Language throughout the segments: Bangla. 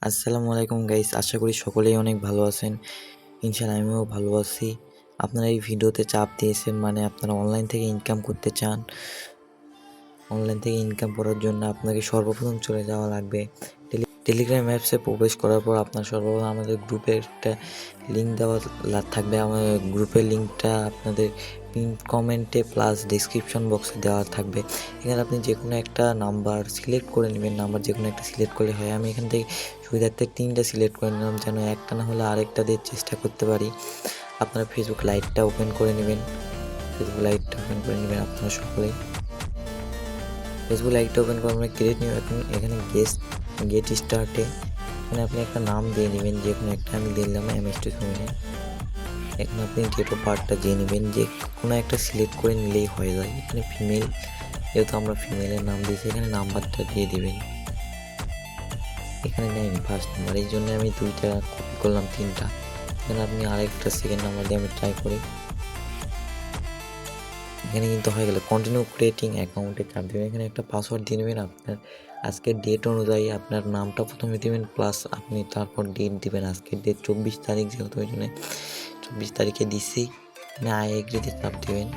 আসসালামু আলাইকুম গাইস, আশা করি সকলেই অনেক ভালো আছেন। ইনশাআল্লাহ আমিও ভালো আছি। আপনারা এই ভিডিওতে চাপ দিয়েছেন, মানে আপনারা অনলাইন থেকে ইনকাম করতে চান। অনলাইন থেকে ইনকাম করার জন্য আপনাকে সর্বপ্রথম চলে যাওয়া লাগবে টেলিগ্রাম অ্যাপসে। প্রবেশ করার পর আপনার সর্বপ্রথম আমাদের গ্রুপের একটা লিঙ্ক দেওয়া থাকবে। আমাদের গ্রুপের লিঙ্কটা আপনাদের পিন কমেন্টে প্লাস ডিসক্রিপশন বক্সে দেওয়া থাকবে। এখানে আপনি যে কোনো একটা নাম্বার সিলেক্ট করে নেবেন। নাম্বার যে কোনো একটা সিলেক্ট করলে হয়। আমি এখান থেকে সুবিধার্থে 3টা সিলেক্ট করে নিলাম, যেন একটা না হলে আরেকটা দিয়ে চেষ্টা করতে পারি। আপনারা ফেসবুক লাইটটা ওপেন করে নেবেন। আপনারা সকলেই ফেসবুক লাইটটা ওপেন করে আমরা ক্রিয়েট নিউ এখন এখানে গেট স্টার্টে এখানে আপনি একটা নাম দিয়ে নেবেন, যে কোনো একটা। আমি দিয়ে নিলাম এমএসটি সুমিনে। এখানে আপনি ডেট অফ বার্থটা দিয়ে নেবেন, যে কোনো একটা সিলেক্ট করে নিলেই হয়ে যায়। এখানে ফিমেল, যেহেতু আমরা ফিমেলের নাম দিয়েছি, এখানে নাম্বারটা দিয়ে দিবেন। এখানে নেই ফার্স্ট নাম্বার, এই জন্য আমি 2টা কপি করলাম, 3টা। এখানে আপনি আরেকটা সেকেন্ড নাম্বার দিয়ে আমি ট্রাই করি। এখানে কিন্তু হয়ে গেল। কন্টিনিউ ক্রিয়েটিং অ্যাকাউন্টে চাপ দেবেন। এখানে একটা পাসওয়ার্ড দিয়ে নেবেন। আপনার আজকের ডেট অনুযায়ী আপনার নামটা প্রথমে দেবেন, প্লাস আপনি তারপর ডেট দিবেন। আজকের ডেট 24 তারিখ, যেহেতু ওই জন্য 24 তারিখে দিচ্ছি। এখানে আই এগ্রিতে চাপ দেবেন।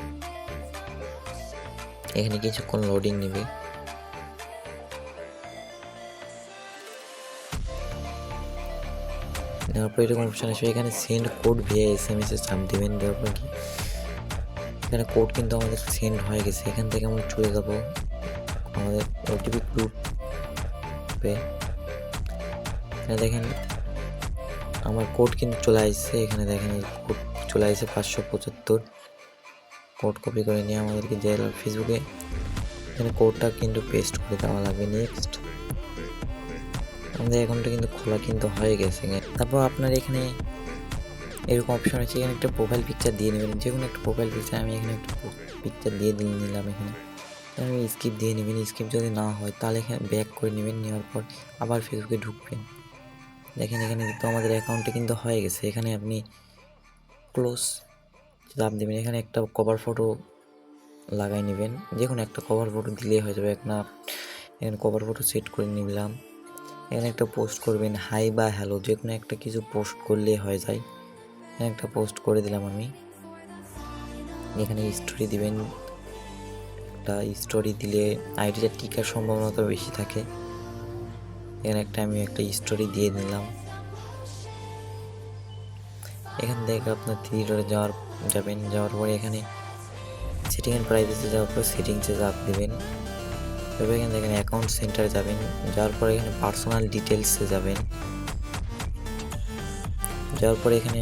এখানে কিছুক্ষণ লোডিং নেবে। নেওয়ার পর এরকম অপশান আসবে। এখানে সেন্ড কোড ভিয়া SMS এ চাপ দেবেন। দেওয়ার পর কি এখানে কোড কিন্তু আমাদের সেন্ড হয়ে গেছে। এখান থেকে আমরা চলে যাব আমাদের ওটিপি গ্রুপে। এখানে দেখেন আমার কোড কিন্তু চলে আসছে। এখানে দেখেন এই কোড চলে আসছে 575। কোড কপি করে নিয়ে আমাদেরকে যে ফেসবুকে এখানে কোডটা কিন্তু পেস্ট করে দেওয়া লাগবে। নেক্সট, আমাদের অ্যাকাউন্টটা কিন্তু খোলা কিন্তু হয়ে গেছে। তারপর আপনার এখানে এরকম অপশন আছে, এখানে একটা প্রোফাইল পিকচার দিয়ে নেবেন, যে কোনো একটা প্রোফাইল পিকচার। আমি এখানে একটা পিকচার দিয়ে নিলাম। এখানে আমি স্কিপ দিয়ে নেবেন। স্কিপ যদি না হয় তাহলে এখানে ব্যাক করে নেবেন। নেওয়ার পর আবার ফেসবুকে ঢুকবেন। দেখেন এখানে কিন্তু আমাদের অ্যাকাউন্টে কিন্তু হয়ে গেছে। এখানে আপনি ক্লোজ চাপ দেবেন। এখানে একটা কভার ফটো লাগাই নেবেন, যে কোনো একটা কভার ফটো দিলেই হয়ে যাবে। এখানে কভার ফটো সেট করে নিলাম। এখানে একটা পোস্ট করবেন, হাই বা হ্যালো, যে কোনো একটা কিছু পোস্ট করলে হয়ে যায়। এখানে একটা পোস্ট করে দিলাম আমি। এখানে স্টোরি দিবেন। একটা স্টোরি দিলে আইডিটা টিকার সম্ভাবনাটা বেশি থাকে। এখানে আমি একটা স্টোরি দিয়ে দিলাম। এখান থেকে আপনার থ্রি ডটে যাওয়ার পরে এখানে সেটিং অ্যান্ড প্রাইভেসি যাওয়ার পর সেটিংসে চাপ দেবেন। তবে এখানে দেখেন অ্যাকাউন্ট সেন্টারে যাবেন। যাওয়ার পরে এখানে পার্সোনাল ডিটেলসে যাবেন। যাওয়ার পরে এখানে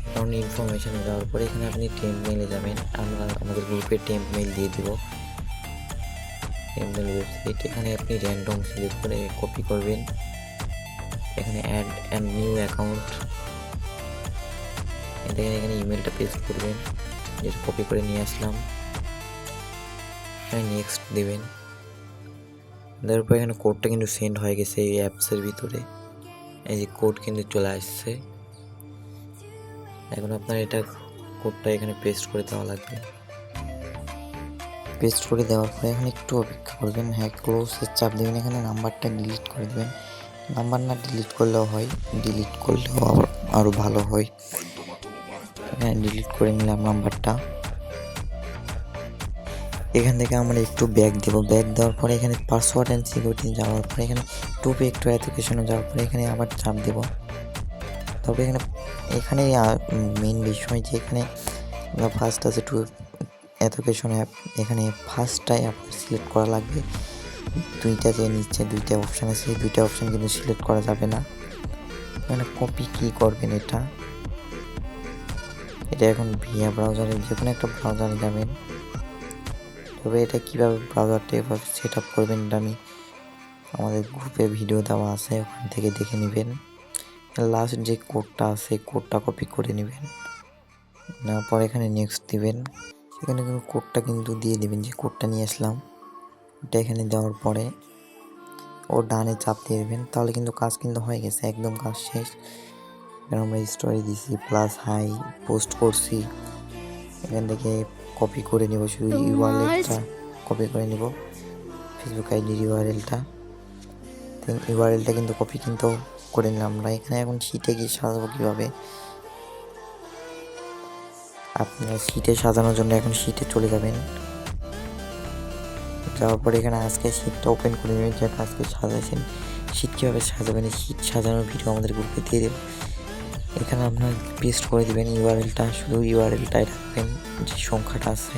অ্যাকাউন্ট ইনফরমেশনে যাওয়ার পরে এখানে আপনি টেম্প মেইলে যাবেন। আমরা আমাদের গ্রুপে টেম্প মেইল দিয়ে দিব। টেম্প মেইল ওয়েবসাইট, এখানে আপনি র্যান্ডম সিলেক্ট করে কপি করবেন। এখানে অ্যাড নিউ অ্যাকাউন্ট, দেখেন এখানে ইমেলটা পেস্ট করবেন, যেটা কপি করে নিয়ে আসলাম। এখানে নেক্সট দেবেন। দেওয়ার পর এখানে কোডটা কিন্তু সেন্ড হয়ে গেছে এই অ্যাপসের ভিতরে। এই যে কোড কিন্তু চলে আসছে। এখন আপনার এটা কোডটা এখানে পেস্ট করে দেওয়া লাগবে। পেস্ট করে দেওয়ার পরে এখানে একটু অপেক্ষা করবেন। হ্যাঁ, ক্লোজের চাপ দেবেন। এখানে নাম্বারটা ডিলিট করে দেবেন। নাম্বার না ডিলিট করলেও হয়, ডিলিট করলেও আরও ভালো হয়। হ্যাঁ, ডিলিট করে নিলাম নাম্বারটা। এখান থেকে আমরা একটু ব্যাক দেবো। ব্যাক দেওয়ার পরে এখানে পাসওয়ার্ড অ্যান্ড সিকিউরিটি যাওয়ার পরে এখানে টুপে একটু অ্যাপ্লিকেশনে যাওয়ার পরে এখানে আবার চাপ দেবো। তবে এখানে মেন বিষয় যে এখানে ফার্স্ট আছে টু অ্যাপ্লিকেশন অ্যাপ। এখানে ফার্স্টটাই আপনার সিলেক্ট করা লাগবে। দুইটা যে নিচে 2টা অপশান আছে, এই 2টা অপশান কিন্তু সিলেক্ট করা যাবে না। এখানে কপি কি করবেন, এটা এখন ভিয়া ব্রাউজারে যে কোনো একটা ব্রাউজারে যাবেন। তবে এটা কীভাবে ব্রাউজারটা এভাবে সেট আপ করবেন, এটা আমি আমাদের গ্রুপে ভিডিও দেওয়া আছে, ওখান থেকে দেখে নেবেন। লাস্ট যে কোডটা আছে কোডটা কপি করে নেবেন। নেওয়ার পর এখানে নেক্সট দিবেন। এখানে কিন্তু কোডটা কিন্তু দিয়ে দেবেন, যে কোডটা নিয়ে আসলাম ওটা এখানে দেওয়ার পরে ও ডানে চাপ দিয়ে দেবেন। তাহলে কিন্তু কাজ কিন্তু হয়ে গেছে, একদম কাজ শেষ। এখানে আমরা স্টোরি দিছি, প্লাস হাই পোস্ট করছি। এখান থেকে কপি করে নেব, শুধু ইউআরএলটা কপি করে নেব, ফেসবুক আইডির ইউআরএলটা। দেখবেন ইউআরএলটা কিন্তু কপি কিন্তু করে নিলাম আমরা। এখানে এখন শিটে গিয়ে সাজাবো কীভাবে, আপনারা শিটে সাজানোর জন্য এখন শিটে চলে যাবেন। যাওয়ার পরে এখানে আজকে শিটটা ওপেন করে নেবেন, যেটা আজকে সাজাইছেন। শিট কীভাবে সাজাবেন, শিট সাজানোর ভিডিও আমাদের গ্রুপে দিয়ে দেবেন। এখানে আপনার পেস্ট করে দেবেন ইউআরএলটা, শুধু ইউআরএলটাই রাখবেন যে সংখ্যাটা আছে।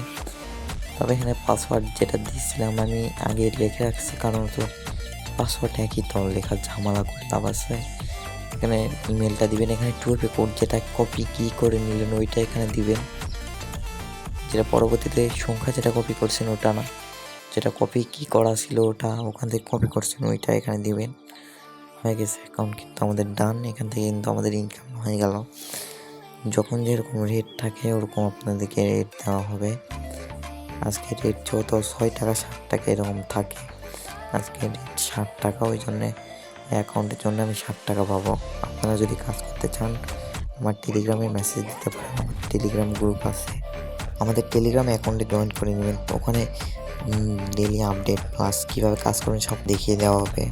তবে এখানে পাসওয়ার্ড যেটা দিয়েছিলাম আমি আগে লিখে রাখছি, কারণ তো পাসওয়ার্ড একই তো লেখার ঝামেলা করে লাভ আছে। এখানে ইমেলটা দিবেন, এখানে 2FA কোড যেটা কপি কি করে নিলেন ওইটা এখানে দিবেন, যেটা পরবর্তীতে সংখ্যা যেটা কপি করছেন ওটা না, যেটা কপি কি করা ছিল ওটা ওখান থেকে কপি করছেন ওইটা এখানে দিবেন। হয়ে গেছে, অ্যাকাউন্ট কিন্তু আমাদের ডান। এখান থেকে কিন্তু আমাদের ইনকাম হয়ে গেল। যখন যেরকম রেট থাকে ওরকম আপনাদেরকে রেট দেওয়া হবে। আজকে রেট যত 6 টাকা 7 টাকা এরকম থাকে, আজকে রেট 60 টাকা, ওই জন্যে অ্যাকাউন্টের জন্য আমি 60 টাকা পাবো। আপনারা যদি কাজ করতে চান আমার টেলিগ্রামে মেসেজ দিতে পারেন, আমার টেলিগ্রাম গ্রুপ আছে। আমাদের টেলিগ্রাম অ্যাকাউন্টে জয়েন করে নেবেন, ওখানে ডেলি আপডেট প্লাস কীভাবে কাজ করবেন সব দেখিয়ে দেওয়া হবে।